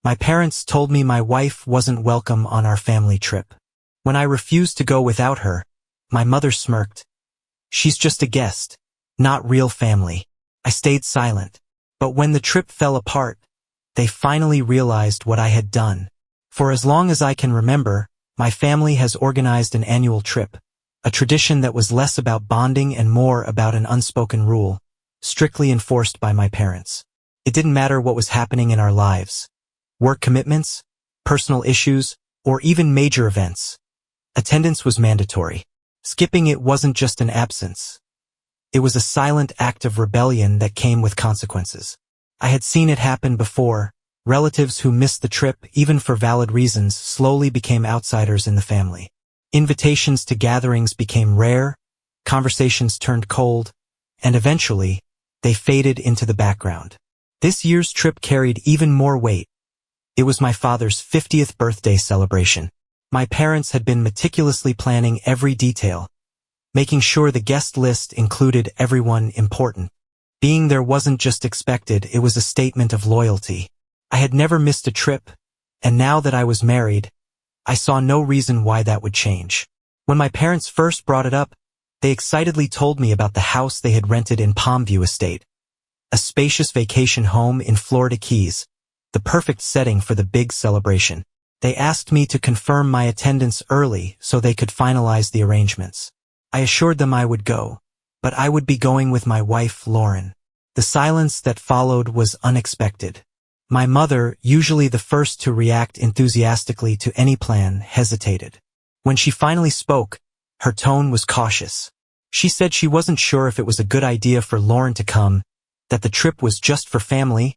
My parents told me my wife wasn't welcome on our family trip. When I refused to go without her, my mother smirked. She's just a guest, not real family. I stayed silent. But when the trip fell apart, they finally realized what I had done. For as long as I can remember, my family has organized an annual trip, a tradition that was less about bonding and more about an unspoken rule, strictly enforced by my parents. It didn't matter what was happening in our lives. Work commitments, personal issues, or even major events. Attendance was mandatory. Skipping it wasn't just an absence. It was a silent act of rebellion that came with consequences. I had seen it happen before. Relatives who missed the trip, even for valid reasons, slowly became outsiders in the family. Invitations to gatherings became rare, conversations turned cold, and eventually, they faded into the background. This year's trip carried even more weight. It was my father's 50th birthday celebration. My parents had been meticulously planning every detail, making sure the guest list included everyone important. Being there wasn't just expected, it was a statement of loyalty. I had never missed a trip, and now that I was married, I saw no reason why that would change. When my parents first brought it up, they excitedly told me about the house they had rented in Palmview Estate, a spacious vacation home in Florida Keys, the perfect setting for the big celebration. They asked me to confirm my attendance early so they could finalize the arrangements. I assured them I would go, but I would be going with my wife, Lauren. The silence that followed was unexpected. My mother, usually the first to react enthusiastically to any plan, hesitated. When she finally spoke, her tone was cautious. She said she wasn't sure if it was a good idea for Lauren to come, that the trip was just for family,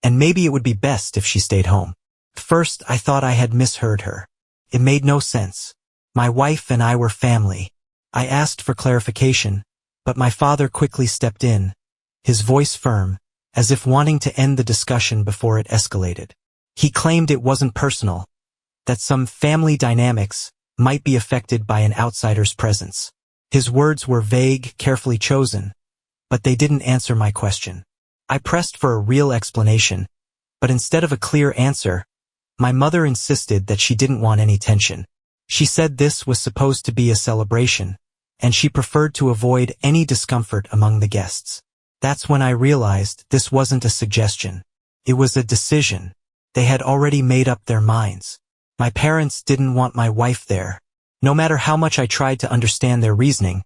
and maybe it would be best if she stayed home. At first, I thought I had misheard her. It made no sense. My wife and I were family. I asked for clarification, but my father quickly stepped in, his voice firm, as if wanting to end the discussion before it escalated. He claimed it wasn't personal, that some family dynamics might be affected by an outsider's presence. His words were vague, carefully chosen, but they didn't answer my question. I pressed for a real explanation, but instead of a clear answer, my mother insisted that she didn't want any tension. She said this was supposed to be a celebration, and she preferred to avoid any discomfort among the guests. That's when I realized this wasn't a suggestion. It was a decision. They had already made up their minds. My parents didn't want my wife there. No matter how much I tried to understand their reasoning,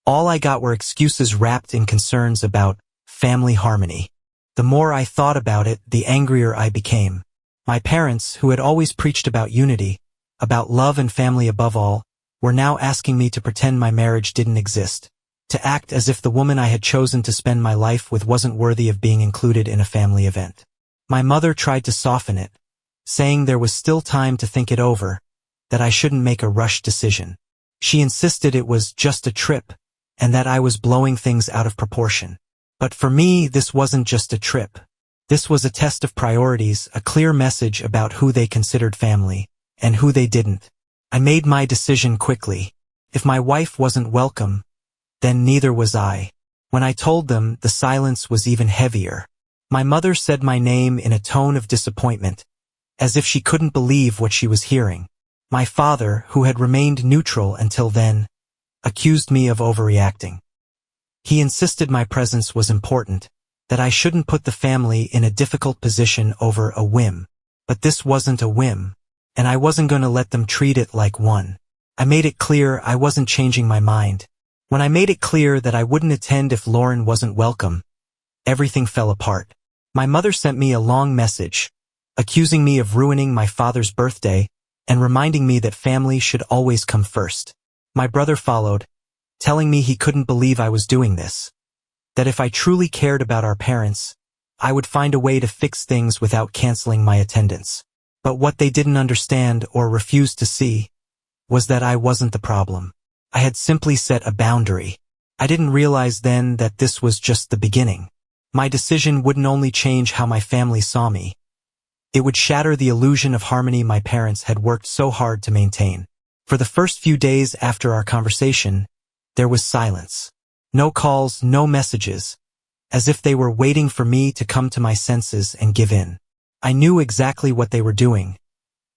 all I got were excuses wrapped in concerns about family harmony. The more I thought about it, the angrier I became. My parents, who had always preached about unity, about love and family above all, were now asking me to pretend my marriage didn't exist, to act as if the woman I had chosen to spend my life with wasn't worthy of being included in a family event. My mother tried to soften it, saying there was still time to think it over, that I shouldn't make a rushed decision. She insisted it was just a trip, and that I was blowing things out of proportion. But for me, this wasn't just a trip. This was a test of priorities, a clear message about who they considered family, and who they didn't. I made my decision quickly. If my wife wasn't welcome, then neither was I. When I told them, the silence was even heavier. My mother said my name in a tone of disappointment, as if she couldn't believe what she was hearing. My father, who had remained neutral until then, accused me of overreacting. He insisted my presence was important, that I shouldn't put the family in a difficult position over a whim. But this wasn't a whim, and I wasn't going to let them treat it like one. I made it clear I wasn't changing my mind. When I made it clear that I wouldn't attend if Lauren wasn't welcome, everything fell apart. My mother sent me a long message, accusing me of ruining my father's birthday and reminding me that family should always come first. My brother followed, telling me he couldn't believe I was doing this, that if I truly cared about our parents, I would find a way to fix things without canceling my attendance. But what they didn't understand or refused to see was that I wasn't the problem. I had simply set a boundary. I didn't realize then that this was just the beginning. My decision wouldn't only change how my family saw me. It would shatter the illusion of harmony my parents had worked so hard to maintain. For the first few days after our conversation, there was silence. No calls, no messages, as if they were waiting for me to come to my senses and give in. I knew exactly what they were doing,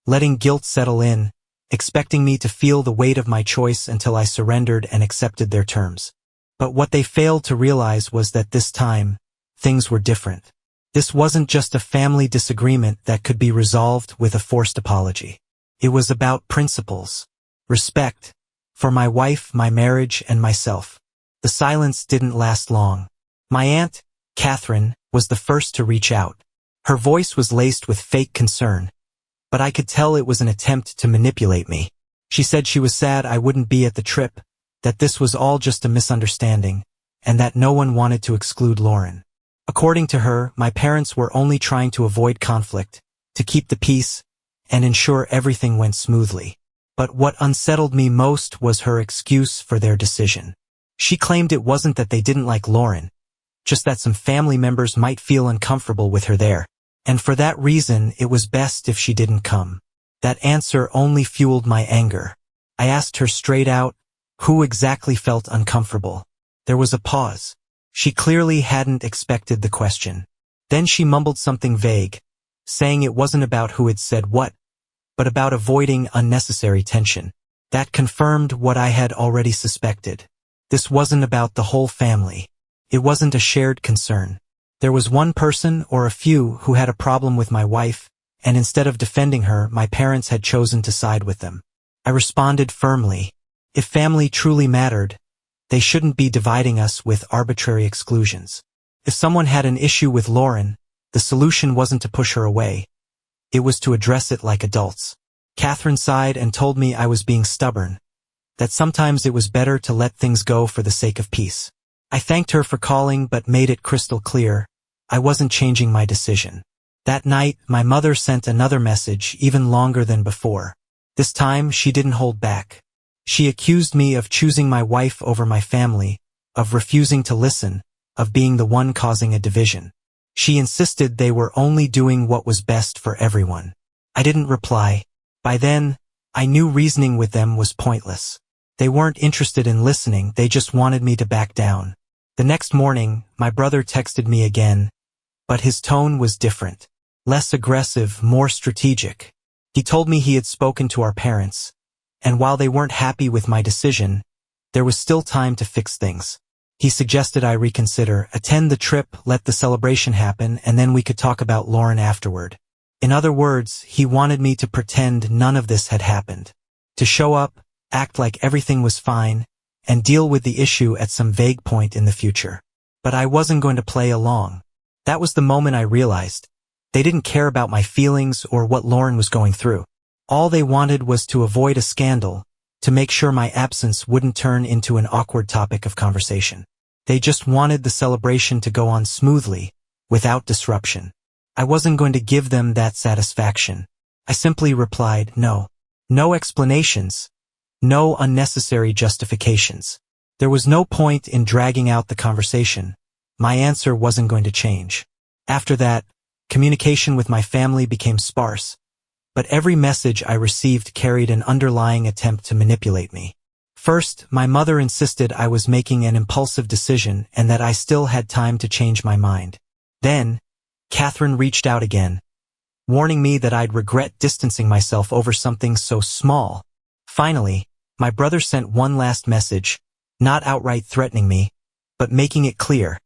letting guilt settle in, expecting me to feel the weight of my choice until I surrendered and accepted their terms. But what they failed to realize was that this time, things were different. This wasn't just a family disagreement that could be resolved with a forced apology. It was about principles, respect, for my wife, my marriage, and myself. The silence didn't last long. My aunt, Catherine, was the first to reach out. Her voice was laced with fake concern, but I could tell it was an attempt to manipulate me. She said she was sad I wouldn't be at the trip, that this was all just a misunderstanding, and that no one wanted to exclude Lauren. According to her, my parents were only trying to avoid conflict, to keep the peace, and ensure everything went smoothly. But what unsettled me most was her excuse for their decision. She claimed it wasn't that they didn't like Lauren, just that some family members might feel uncomfortable with her there, and for that reason it was best if she didn't come. That answer only fueled my anger. I asked her straight out, who exactly felt uncomfortable? There was a pause. She clearly hadn't expected the question. Then she mumbled something vague, saying it wasn't about who had said what, but about avoiding unnecessary tension. That confirmed what I had already suspected. This wasn't about the whole family. It wasn't a shared concern. There was one person or a few who had a problem with my wife, and instead of defending her, my parents had chosen to side with them. I responded firmly. If family truly mattered, they shouldn't be dividing us with arbitrary exclusions. If someone had an issue with Lauren, the solution wasn't to push her away. It was to address it like adults. Catherine sighed and told me I was being stubborn, that sometimes it was better to let things go for the sake of peace. I thanked her for calling but made it crystal clear, I wasn't changing my decision. That night, my mother sent another message even longer than before. This time, she didn't hold back. She accused me of choosing my wife over my family, of refusing to listen, of being the one causing a division. She insisted they were only doing what was best for everyone. I didn't reply. By then, I knew reasoning with them was pointless. They weren't interested in listening, they just wanted me to back down. The next morning, my brother texted me again, but his tone was different. Less aggressive, more strategic. He told me he had spoken to our parents, and while they weren't happy with my decision, there was still time to fix things. He suggested I reconsider, attend the trip, let the celebration happen, and then we could talk about Lauren afterward. In other words, he wanted me to pretend none of this had happened. To show up, act like everything was fine, and deal with the issue at some vague point in the future. But I wasn't going to play along. That was the moment I realized. They didn't care about my feelings or what Lauren was going through. All they wanted was to avoid a scandal, to make sure my absence wouldn't turn into an awkward topic of conversation. They just wanted the celebration to go on smoothly, without disruption. I wasn't going to give them that satisfaction. I simply replied, no. No explanations. No unnecessary justifications. There was no point in dragging out the conversation. My answer wasn't going to change. After that, communication with my family became sparse, but every message I received carried an underlying attempt to manipulate me. First, my mother insisted I was making an impulsive decision and that I still had time to change my mind. Then, Catherine reached out again, warning me that I'd regret distancing myself over something so small. Finally, my brother sent one last message, not outright threatening me, but making it clear.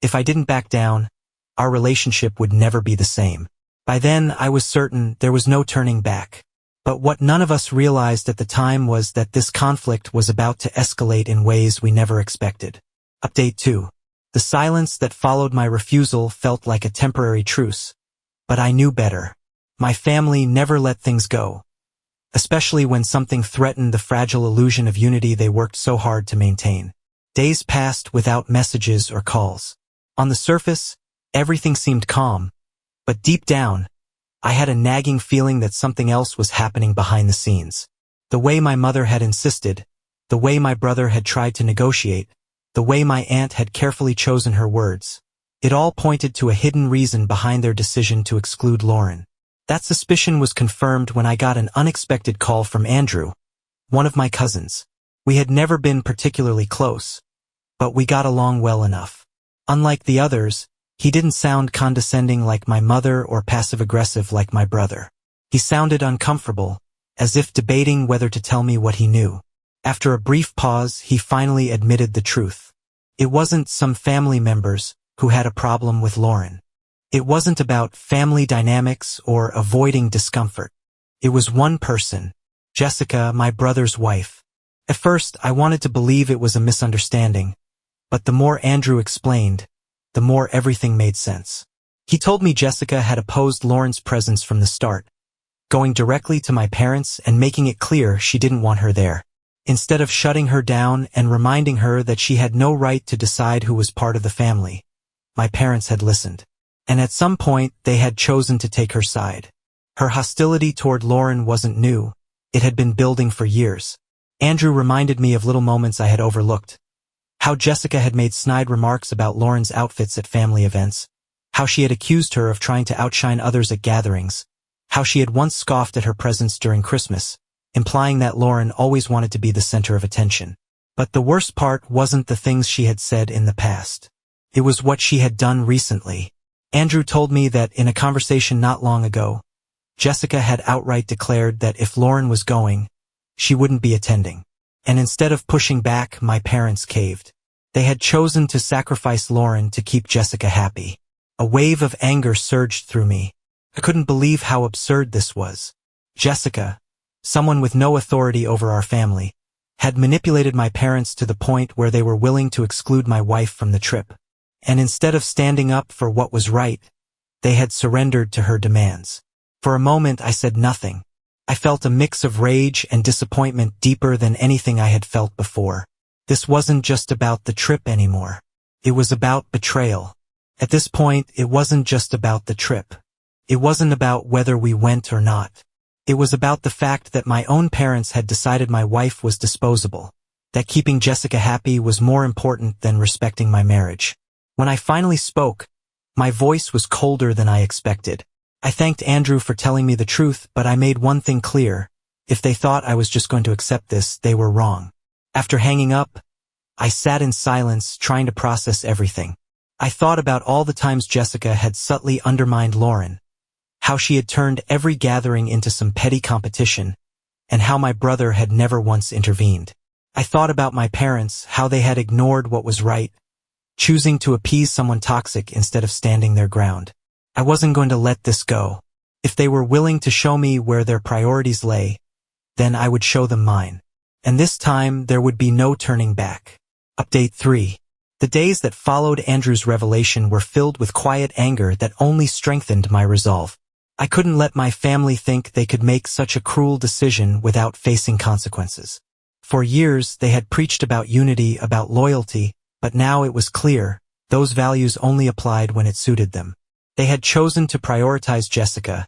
If I didn't back down, our relationship would never be the same. By then, I was certain there was no turning back. But what none of us realized at the time was that this conflict was about to escalate in ways we never expected. Update 2. The silence that followed my refusal felt like a temporary truce. But I knew better. My family never let things go, especially when something threatened the fragile illusion of unity they worked so hard to maintain. Days passed without messages or calls. On the surface, everything seemed calm, but deep down, I had a nagging feeling that something else was happening behind the scenes. The way my mother had insisted, the way my brother had tried to negotiate, the way my aunt had carefully chosen her words, it all pointed to a hidden reason behind their decision to exclude Lauren. That suspicion was confirmed when I got an unexpected call from Andrew, one of my cousins. We had never been particularly close, but we got along well enough. Unlike the others, He didn't sound condescending like my mother or passive-aggressive like my brother. He sounded uncomfortable, as if debating whether to tell me what he knew. After a brief pause, he finally admitted the truth. It wasn't some family members who had a problem with Lauren. It wasn't about family dynamics or avoiding discomfort. It was one person, Jessica, my brother's wife. At first, I wanted to believe it was a misunderstanding, but the more Andrew explained, the more everything made sense. He told me Jessica had opposed Lauren's presence from the start, going directly to my parents and making it clear she didn't want her there. Instead of shutting her down and reminding her that she had no right to decide who was part of the family, my parents had listened. And at some point, they had chosen to take her side. Her hostility toward Lauren wasn't new. It had been building for years. Andrew reminded me of little moments I had overlooked. How Jessica had made snide remarks about Lauren's outfits at family events. How she had accused her of trying to outshine others at gatherings. How she had once scoffed at her presence during Christmas, implying that Lauren always wanted to be the center of attention. But the worst part wasn't the things she had said in the past. It was what she had done recently. Andrew told me that in a conversation not long ago, Jessica had outright declared that if Lauren was going, she wouldn't be attending. And instead of pushing back, my parents caved. They had chosen to sacrifice Lauren to keep Jessica happy. A wave of anger surged through me. I couldn't believe how absurd this was. Jessica, someone with no authority over our family, had manipulated my parents to the point where they were willing to exclude my wife from the trip. And instead of standing up for what was right, they had surrendered to her demands. For a moment, I said nothing. I felt a mix of rage and disappointment deeper than anything I had felt before. This wasn't just about the trip anymore. It was about betrayal. At this point, it wasn't just about the trip. It wasn't about whether we went or not. It was about the fact that my own parents had decided my wife was disposable, that keeping Jessica happy was more important than respecting my marriage. When I finally spoke, my voice was colder than I expected. I thanked Andrew for telling me the truth, but I made one thing clear. If they thought I was just going to accept this, they were wrong. After hanging up, I sat in silence, trying to process everything. I thought about all the times Jessica had subtly undermined Lauren, how she had turned every gathering into some petty competition, and how my brother had never once intervened. I thought about my parents, how they had ignored what was right, choosing to appease someone toxic instead of standing their ground. I wasn't going to let this go. If they were willing to show me where their priorities lay, then I would show them mine. And this time, there would be no turning back. Update 3. The days that followed Andrew's revelation were filled with quiet anger that only strengthened my resolve. I couldn't let my family think they could make such a cruel decision without facing consequences. For years, they had preached about unity, about loyalty, but now it was clear, those values only applied when it suited them. They had chosen to prioritize Jessica,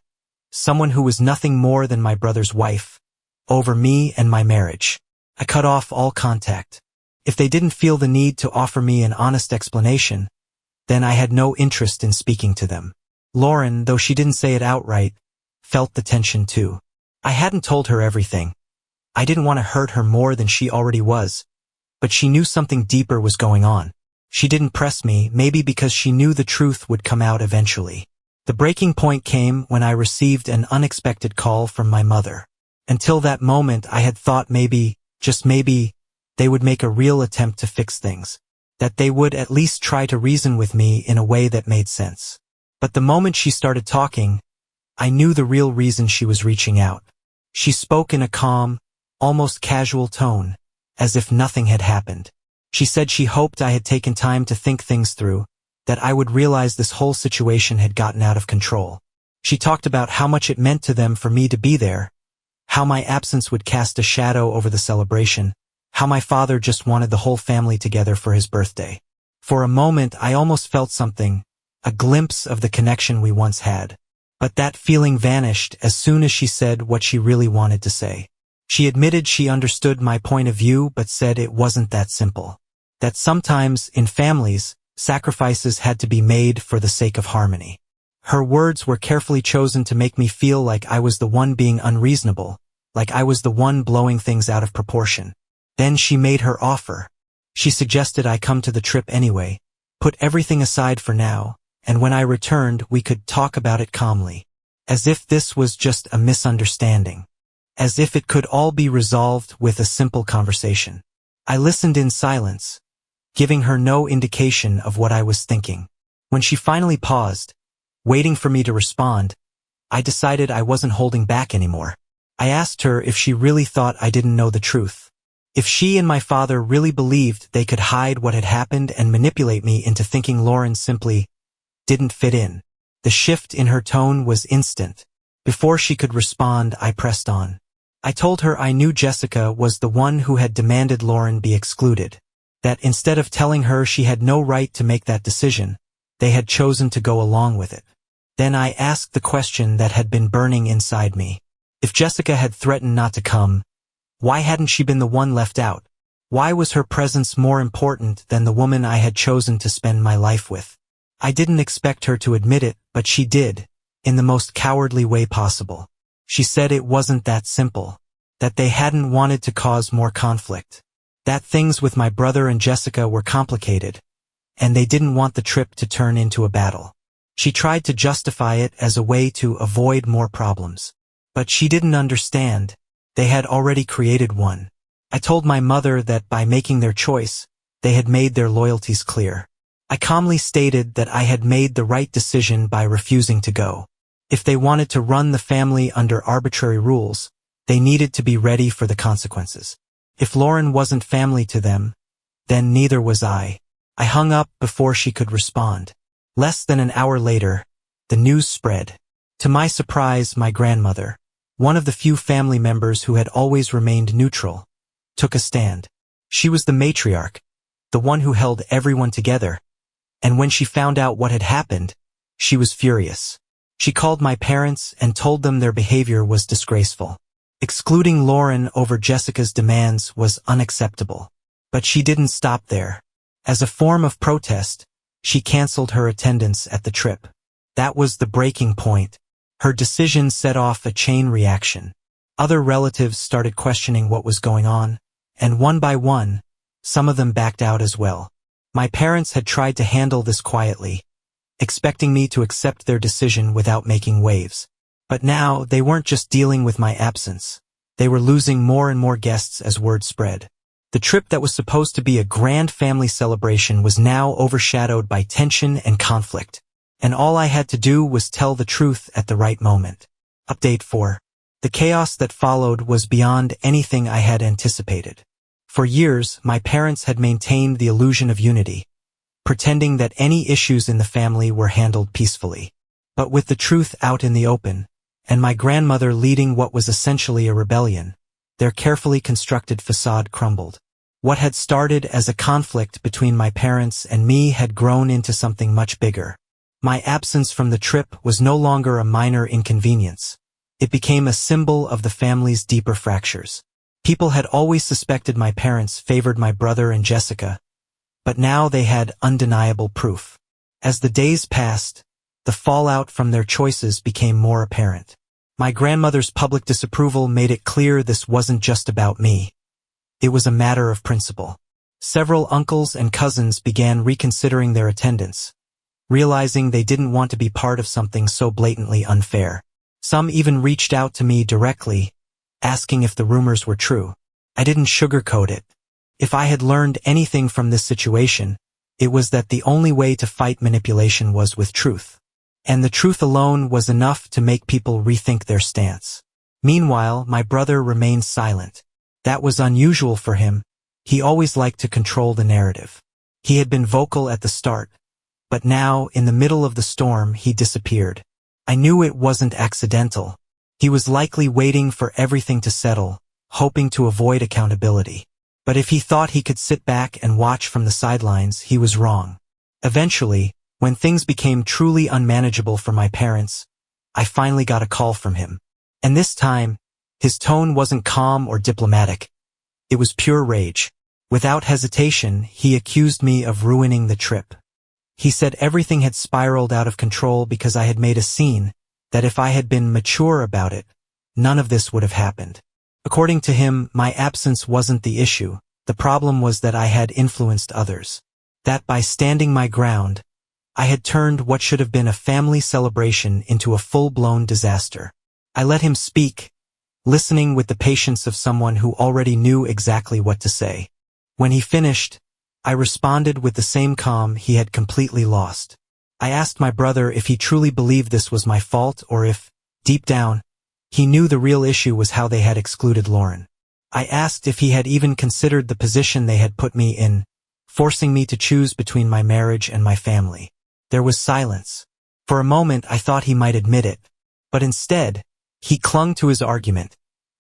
someone who was nothing more than my brother's wife, over me and my marriage. I cut off all contact. If they didn't feel the need to offer me an honest explanation, then I had no interest in speaking to them. Lauren, though she didn't say it outright, felt the tension too. I hadn't told her everything. I didn't want to hurt her more than she already was, but she knew something deeper was going on. She didn't press me, maybe because she knew the truth would come out eventually. The breaking point came when I received an unexpected call from my mother. Until that moment, I had thought maybe, just maybe, they would make a real attempt to fix things. That they would at least try to reason with me in a way that made sense. But the moment she started talking, I knew the real reason she was reaching out. She spoke in a calm, almost casual tone, as if nothing had happened. She said she hoped I had taken time to think things through, that I would realize this whole situation had gotten out of control. She talked about how much it meant to them for me to be there, how my absence would cast a shadow over the celebration, how my father just wanted the whole family together for his birthday. For a moment, I almost felt something, a glimpse of the connection we once had. But that feeling vanished as soon as she said what she really wanted to say. She admitted she understood my point of view but said it wasn't that simple. That sometimes, in families, sacrifices had to be made for the sake of harmony. Her words were carefully chosen to make me feel like I was the one being unreasonable, like I was the one blowing things out of proportion. Then she made her offer. She suggested I come to the trip anyway, put everything aside for now, and when I returned we could talk about it calmly. As if this was just a misunderstanding. As if it could all be resolved with a simple conversation. I listened in silence, giving her no indication of what I was thinking. When she finally paused, waiting for me to respond, I decided I wasn't holding back anymore. I asked her if she really thought I didn't know the truth. If she and my father really believed they could hide what had happened and manipulate me into thinking Lauren simply didn't fit in. The shift in her tone was instant. Before she could respond, I pressed on. I told her I knew Jessica was the one who had demanded Lauren be excluded. That instead of telling her she had no right to make that decision, they had chosen to go along with it. Then I asked the question that had been burning inside me. If Jessica had threatened not to come, why hadn't she been the one left out? Why was her presence more important than the woman I had chosen to spend my life with? I didn't expect her to admit it, but she did, in the most cowardly way possible. She said it wasn't that simple, that they hadn't wanted to cause more conflict, that things with my brother and Jessica were complicated, and they didn't want the trip to turn into a battle. She tried to justify it as a way to avoid more problems. But she didn't understand. They had already created one. I told my mother that by making their choice, they had made their loyalties clear. I calmly stated that I had made the right decision by refusing to go. If they wanted to run the family under arbitrary rules, they needed to be ready for the consequences. If Lauren wasn't family to them, then neither was I. I hung up before she could respond. Less than an hour later, the news spread. To my surprise, my grandmother, one of the few family members who had always remained neutral, took a stand. She was the matriarch, the one who held everyone together, and when she found out what had happened, she was furious. She called my parents and told them their behavior was disgraceful. Excluding Lauren over Jessica's demands was unacceptable. But she didn't stop there. As a form of protest, she canceled her attendance at the trip. That was the breaking point. Her decision set off a chain reaction. Other relatives started questioning what was going on, and one by one, some of them backed out as well. My parents had tried to handle this quietly, expecting me to accept their decision without making waves. But now, they weren't just dealing with my absence. They were losing more and more guests as word spread. The trip that was supposed to be a grand family celebration was now overshadowed by tension and conflict. And all I had to do was tell the truth at the right moment. Update 4. The chaos that followed was beyond anything I had anticipated. For years, my parents had maintained the illusion of unity, pretending that any issues in the family were handled peacefully. But with the truth out in the open, and my grandmother leading what was essentially a rebellion, their carefully constructed facade crumbled. What had started as a conflict between my parents and me had grown into something much bigger. My absence from the trip was no longer a minor inconvenience. It became a symbol of the family's deeper fractures. People had always suspected my parents favored my brother and Jessica, but now they had undeniable proof. As the days passed, the fallout from their choices became more apparent. My grandmother's public disapproval made it clear this wasn't just about me. It was a matter of principle. Several uncles and cousins began reconsidering their attendance, realizing they didn't want to be part of something so blatantly unfair. Some even reached out to me directly, asking if the rumors were true. I didn't sugarcoat it. If I had learned anything from this situation, it was that the only way to fight manipulation was with truth. And the truth alone was enough to make people rethink their stance. Meanwhile, my brother remained silent. That was unusual for him. He always liked to control the narrative. He had been vocal at the start, but now, in the middle of the storm, he disappeared. I knew it wasn't accidental. He was likely waiting for everything to settle, hoping to avoid accountability. But if he thought he could sit back and watch from the sidelines, he was wrong. Eventually, when things became truly unmanageable for my parents, I finally got a call from him. And this time, his tone wasn't calm or diplomatic. It was pure rage. Without hesitation, he accused me of ruining the trip. He said everything had spiraled out of control because I had made a scene, that if I had been mature about it, none of this would have happened. According to him, my absence wasn't the issue. The problem was that I had influenced others. That by standing my ground, I had turned what should have been a family celebration into a full-blown disaster. I let him speak, listening with the patience of someone who already knew exactly what to say. When he finished, I responded with the same calm he had completely lost. I asked my brother if he truly believed this was my fault or if, deep down, he knew the real issue was how they had excluded Lauren. I asked if he had even considered the position they had put me in, forcing me to choose between my marriage and my family. There was silence. For a moment I thought he might admit it, but instead, he clung to his argument,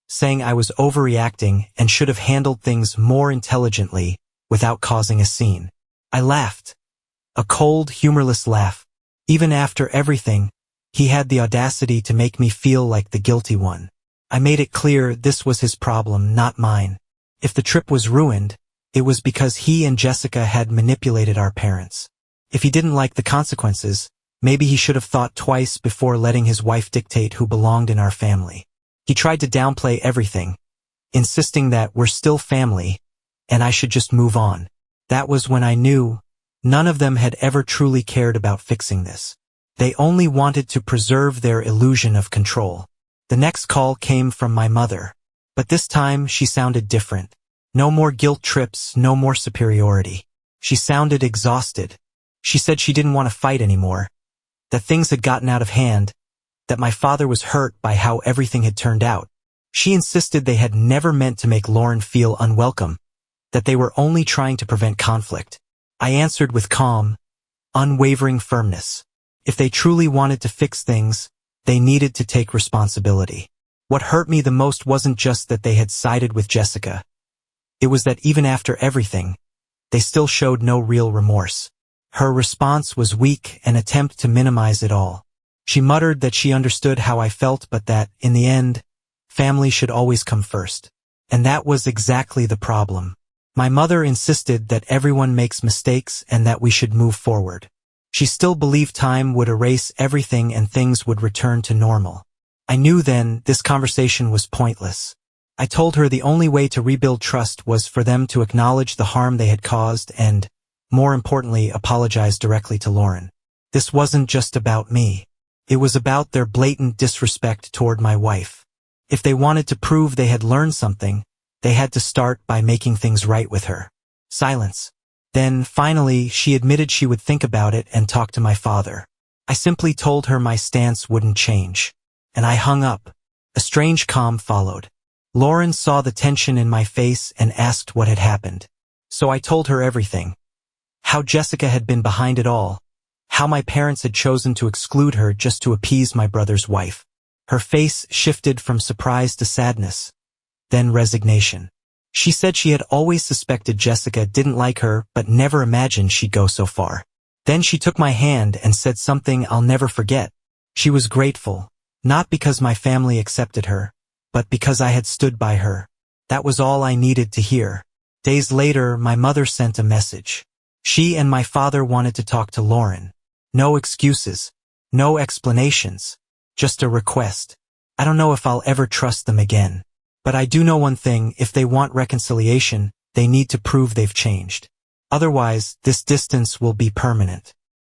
saying I was overreacting and should have handled things more intelligently without causing a scene. I laughed. A cold, humorless laugh. Even after everything, he had the audacity to make me feel like the guilty one. I made it clear this was his problem, not mine. If the trip was ruined, it was because he and Jessica had manipulated our parents. If he didn't like the consequences, maybe he should have thought twice before letting his wife dictate who belonged in our family. He tried to downplay everything, insisting that we're still family, and I should just move on. That was when I knew none of them had ever truly cared about fixing this. They only wanted to preserve their illusion of control. The next call came from my mother, but this time she sounded different. No more guilt trips, no more superiority. She sounded exhausted. She said she didn't want to fight anymore, that things had gotten out of hand, that my father was hurt by how everything had turned out. She insisted they had never meant to make Lauren feel unwelcome, that they were only trying to prevent conflict. I answered with calm, unwavering firmness. If they truly wanted to fix things, they needed to take responsibility. What hurt me the most wasn't just that they had sided with Jessica. It was that even after everything, they still showed no real remorse. Her response was weak, an attempt to minimize it all. She muttered that she understood how I felt but that, in the end, family should always come first. And that was exactly the problem. My mother insisted that everyone makes mistakes and that we should move forward. She still believed time would erase everything and things would return to normal. I knew then this conversation was pointless. I told her the only way to rebuild trust was for them to acknowledge the harm they had caused and, more importantly, apologize directly to Lauren. This wasn't just about me. It was about their blatant disrespect toward my wife. If they wanted to prove they had learned something, they had to start by making things right with her. Silence. Then, finally, she admitted she would think about it and talk to my father. I simply told her my stance wouldn't change. And I hung up. A strange calm followed. Lauren saw the tension in my face and asked what had happened. So I told her everything. How Jessica had been behind it all. How my parents had chosen to exclude her just to appease my brother's wife. Her face shifted from surprise to sadness, then resignation. She said she had always suspected Jessica didn't like her but never imagined she'd go so far. Then she took my hand and said something I'll never forget. She was grateful, not because my family accepted her, but because I had stood by her. That was all I needed to hear. Days later, my mother sent a message. She and my father wanted to talk to Lauren. No excuses, no explanations, just a request. I don't know if I'll ever trust them again. But I do know one thing, if they want reconciliation, they need to prove they've changed. Otherwise, this distance will be permanent.